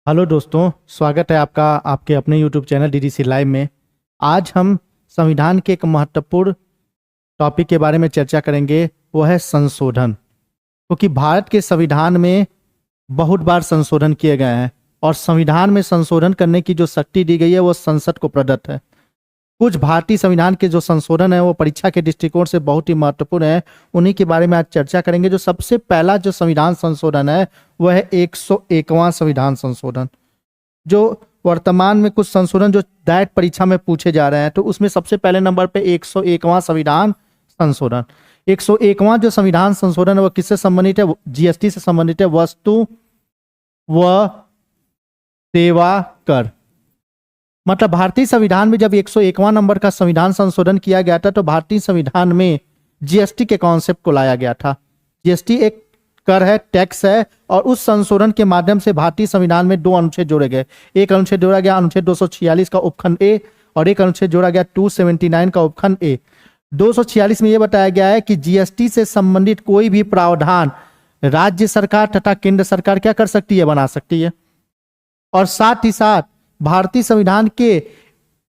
Hello दोस्तों, स्वागत है आपका आपके अपने यूट्यूब चैनल डीडीसी लाइव में। आज हम संविधान के एक महत्वपूर्ण टॉपिक के बारे में चर्चा करेंगे, वो है संशोधन। क्योंकि भारत के संविधान में बहुत बार संशोधन किए गए हैं और संविधान में संशोधन करने की जो शक्ति दी गई है वो संसद को प्रदत्त है। कुछ भारतीय संविधान के जो संशोधन है वो परीक्षा के दृष्टिकोण से बहुत ही महत्वपूर्ण है, उन्हीं के बारे में आज चर्चा करेंगे। जो सबसे पहला जो संविधान संशोधन है वह है 101वां संविधान संशोधन। जो वर्तमान में कुछ संशोधन जो डायरेक्ट परीक्षा में पूछे जा रहे हैं, तो उसमें सबसे पहले नंबर पे 101वां संविधान संशोधन। 101वां जो संविधान संशोधन है वो किससे संबंधित है? जीएसटी से संबंधित है, वस्तु व सेवा कर। मतलब भारतीय संविधान में जब 101वां नंबर का संविधान संशोधन किया गया था तो भारतीय संविधान में जीएसटी के कॉन्सेप्ट को लाया गया था। जीएसटी एक कर है, टैक्स है, और उस संशोधन के माध्यम से भारतीय संविधान में दो अनुच्छेद जोड़े गए। एक अनुच्छेद जोड़ा गया अनुच्छेद 246 का उपखंड ए और एक अनुच्छेद जोड़ा गया 279 का उपखंड ए। 246 में यह बताया गया है कि जीएसटी से संबंधित कोई भी प्रावधान राज्य सरकार तथा केंद्र सरकार क्या कर सकती है? बना सकती है। और साथ ही साथ भारतीय संविधान के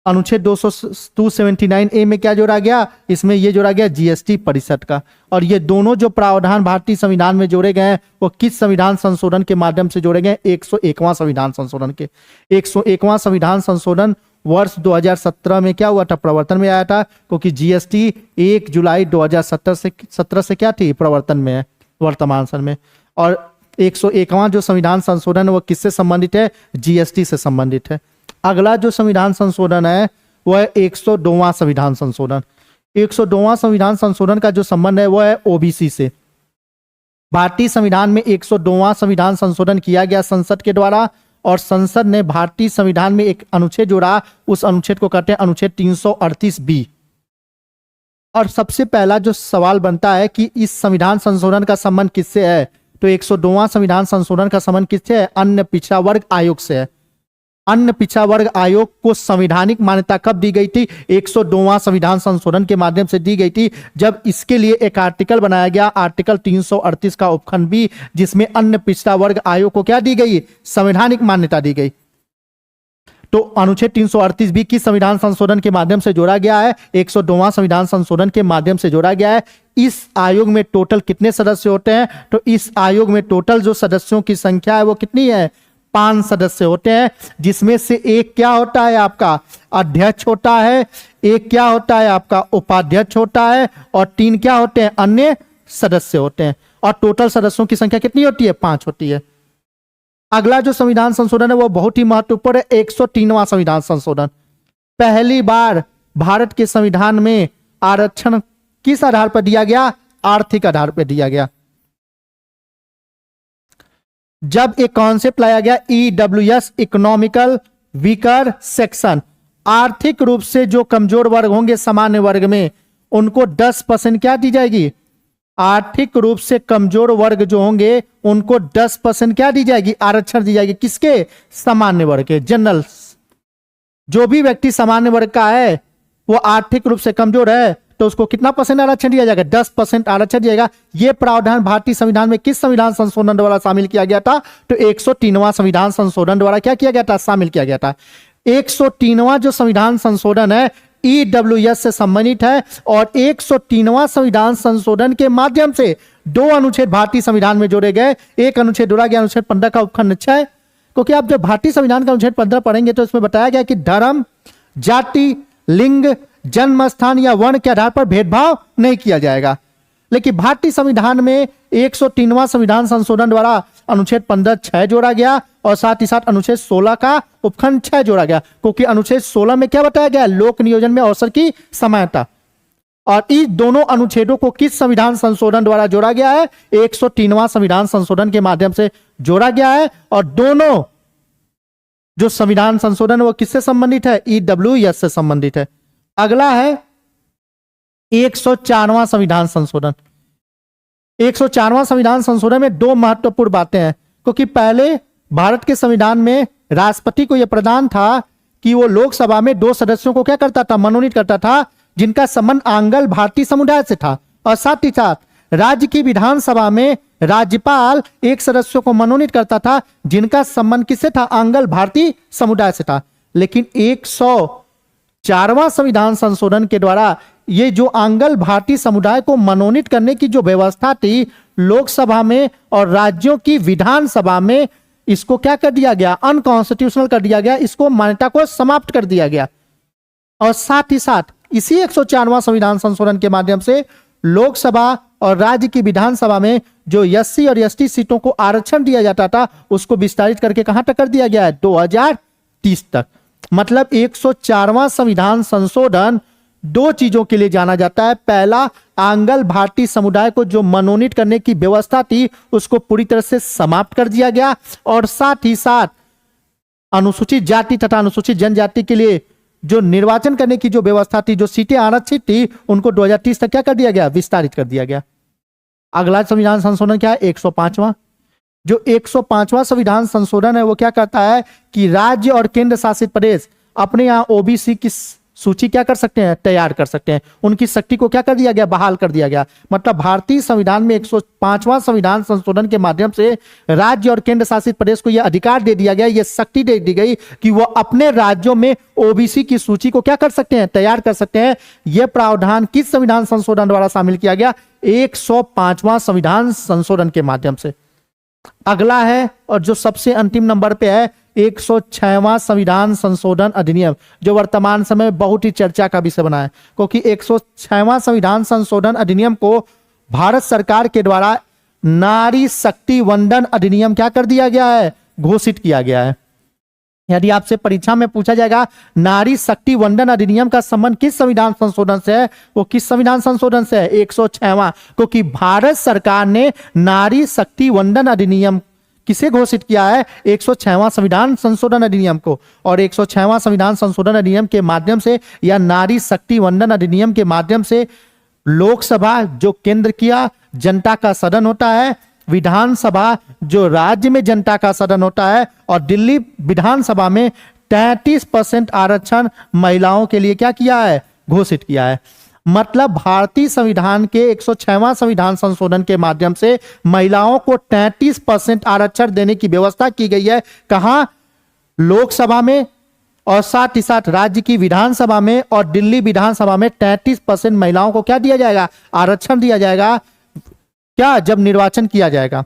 अनुच्छेद 279A में क्या जोड़ा गया? इसमें यह जोड़ा गया जीएसटी परिषद का। और ये दोनों जो प्रावधान भारतीय संविधान में जोड़े गए हैं वो किस संविधान संशोधन के माध्यम से जोड़े गए? 101वां संविधान संशोधन के। 101वां संविधान संशोधन वर्ष 2017 में क्या हुआ था? प्रवर्तन में आया था, क्योंकि जीएसटी 1 जुलाई 2017 से क्या थी? प्रवर्तन में है वर्तमान समय में। और 101वां जो संविधान संशोधन है वो किससे संबंधित है? जीएसटी से संबंधित है। अगला जो संविधान संशोधन है वो है 102वां संविधान संशोधन। 102वां संविधान संशोधन का जो संबंध है वो है ओबीसी से। भारतीय संविधान में 102वां संविधान संशोधन किया गया संसद के द्वारा, और संसद ने भारतीय संविधान में एक अनुच्छेद जोड़ा, उस अनुच्छेद को कहते हैं अनुच्छेद 338B। और सबसे पहला जो सवाल बनता है कि इस संविधान संशोधन का संबंध किससे है? तो 102वां संविधान संशोधन का संबंध किससे है? अन्य पिछड़ा वर्ग आयोग से है। अन्य पिछड़ा वर्ग आयोग को संवैधानिक मान्यता कब दी गई थी? 102वां संविधान संशोधन के माध्यम से दी गई थी, जब इसके लिए एक आर्टिकल बनाया गया, आर्टिकल 338 का उपखंड बी, जिसमें अन्य पिछड़ा वर्ग आयोग को क्या दी गई? संवैधानिक मान्यता दी गई। तो अनुच्छेद 338B किस संविधान संशोधन के माध्यम से जोड़ा गया है? 102वां संविधान संशोधन के माध्यम से जोड़ा गया है। इस आयोग में टोटल कितने सदस्य होते हैं? तो इस आयोग में टोटल जो सदस्यों की संख्या है वो कितनी है? 5 सदस्य होते हैं, जिसमें से एक क्या होता है? आपका अध्यक्ष होता है, एक क्या होता है? आपका उपाध्यक्ष होता है, और 3 क्या होते हैं? अन्य सदस्य होते हैं। और टोटल सदस्यों की संख्या कितनी होती है? 5 होती है। अगला जो संविधान संशोधन है वो बहुत ही महत्वपूर्ण है, 103वां संविधान संशोधन। पहली बार भारत के संविधान में आरक्षण किस आधार पर दिया गया? आर्थिक आधार पर दिया गया। जब एक कॉन्सेप्ट लाया गया EWS, इकोनॉमिकल वीकर सेक्शन, आर्थिक रूप से जो कमजोर वर्ग होंगे सामान्य वर्ग में, उनको 10% क्या दी जाएगी? आर्थिक रूप से कमजोर वर्ग जो होंगे उनको 10% क्या दी जाएगी? आरक्षण दी जाएगी। किसके? सामान्य वर्ग के, जनरल। जो भी व्यक्ति सामान्य वर्ग का है वो आर्थिक रूप से कमजोर है तो उसको कितना % आरक्षण दिया जाएगा? 10% आरक्षण दिएगा। यह प्रावधान भारतीय संविधान में किस संविधान संशोधन द्वारा शामिल किया गया था? तो 103वां संविधान संशोधन द्वारा क्या किया गया था? शामिल किया गया था। 103वां जो संविधान संशोधन है EWS से संबंधित है, और 103वां संविधान संशोधन के माध्यम से 2 अनुच्छेद भारतीय संविधान में जोड़े गए। एक अनुच्छेद जोड़ा गया अनुच्छेद 15 का उपखंड 6, क्योंकि आप जब भारतीय संविधान का अनुच्छेद 15 पढ़ेंगे तो इसमें बताया गया कि धर्म, जाति, लिंग, जन्म स्थान या वर्ण के आधार पर भेदभाव नहीं किया जाएगा। लेकिन भारतीय संविधान में 103वां संविधान संशोधन द्वारा अनुच्छेद 15(6) जोड़ा गया, और साथ ही साथ अनुच्छेद 16 का उपखंड 6 जोड़ा गया, क्योंकि अनुच्छेद 16 में क्या बताया गया? लोक नियोजन में अवसर की समानता। और इस दोनों अनुच्छेदों को किस संविधान संशोधन द्वारा जोड़ा गया है? 103वां संविधान संशोधन के माध्यम से जोड़ा गया है। और दोनों जो संविधान संशोधन है वो किससे संबंधित है? EWS से संबंधित है। अगला है 104वां संविधान संशोधन। 104वां संविधान संशोधन में 2 महत्वपूर्ण बातें हैं, क्योंकि पहले भारत के संविधान में राष्ट्रपति को यह प्रदान था कि वो लोकसभा में 2 सदस्यों को क्या करता था? मनोनीत करता था, जिनका संबंध आंग्ल भारतीय समुदाय से था। और साथ ही साथ राज्य की विधानसभा में राज्यपाल एक सदस्यों को मनोनीत करता था जिनका संबंध किससे था? आंग्ल भारतीय समुदाय से था। लेकिन 104वां संविधान संशोधन के द्वारा ये जो आंग्ल भारतीय समुदाय को मनोनीत करने की जो व्यवस्था थी लोकसभा में और राज्यों की विधानसभा में, इसको क्या कर दिया गया? अनकॉन्स्टिट्यूशनल कर दिया गया, इसको मान्यता को समाप्त कर दिया गया। और साथ ही साथ इसी 104वां संविधान संशोधन के माध्यम से लोकसभा और राज्य की विधानसभा में जो एससी और एसटी सीटों को आरक्षण दिया जाता था उसको विस्तारित करके कहां तक कर दिया गया है? 2030 तक। मतलब 104वां संविधान संशोधन दो चीजों के लिए जाना जाता है। पहला, आंग्ल भारतीय समुदाय को जो मनोनीत करने की व्यवस्था थी उसको पूरी तरह से समाप्त कर दिया गया, और साथ ही साथ अनुसूचित जाति तथा अनुसूचित जनजाति के लिए जो निर्वाचन करने की जो व्यवस्था थी, जो सीटें आरक्षित थी, उनको 2030 तक क्या कर दिया गया? विस्तारित कर दिया गया। अगला संविधान संशोधन क्या है? 105वां। जो 105वां संविधान संशोधन है वो क्या कहता है कि राज्य और केंद्र शासित प्रदेश अपने यहां ओबीसी की सूची क्या कर सकते हैं? तैयार कर सकते हैं। उनकी शक्ति को क्या कर दिया गया? बहाल कर दिया गया। मतलब भारतीय संविधान में 105वां संविधान संशोधन के माध्यम से राज्य और केंद्र शासित प्रदेश को यह अधिकार दे दिया गया, यह शक्ति दे दी गई कि वह अपने राज्यों में ओबीसी की सूची को क्या कर सकते हैं? तैयार कर सकते हैं। यह प्रावधान किस संविधान संशोधन द्वारा शामिल किया गया? 105वां संविधान संशोधन के माध्यम से। अगला है और जो सबसे अंतिम नंबर पे है 106वां संविधान संशोधन अधिनियम, जो वर्तमान समय में बहुत ही चर्चा का विषय बना है, क्योंकि 106वां संविधान संशोधन अधिनियम को भारत सरकार के द्वारा नारी शक्ति वंदन अधिनियम क्या कर दिया गया है? घोषित किया गया है। यदि आपसे परीक्षा में पूछा जाएगा नारी शक्ति वंदन अधिनियम का संबंध किस संविधान संशोधन से है, वो किस संविधान संशोधन से है? 106वां। क्योंकि भारत सरकार ने नारी शक्ति वंदन अधिनियम किसे घोषित किया है? 106वां संविधान संशोधन अधिनियम को। और 106वां संविधान संशोधन अधिनियम के माध्यम से या नारी शक्ति वंदन अधिनियम के माध्यम से लोकसभा जो केंद्र किया जनता का सदन होता है, विधानसभा जो राज्य में जनता का सदन होता है, और दिल्ली विधानसभा में 33% आरक्षण महिलाओं के लिए क्या किया है? घोषित किया है। मतलब भारतीय संविधान के 106वां संविधान संशोधन के माध्यम से महिलाओं को 33% आरक्षण देने की व्यवस्था की गई है। कहां? लोकसभा में, और साथ ही साथ राज्य की विधानसभा में और दिल्ली विधानसभा में 33% महिलाओं को क्या दिया जाएगा? आरक्षण दिया जाएगा। क्या? जब निर्वाचन किया जाएगा।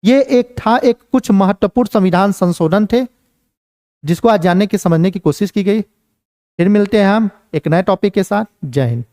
ये एक कुछ महत्वपूर्ण संविधान संशोधन थे जिसको आज जानने की समझने की कोशिश की गई। फिर मिलते हैं हम एक नए टॉपिक के साथ। जय हिंद।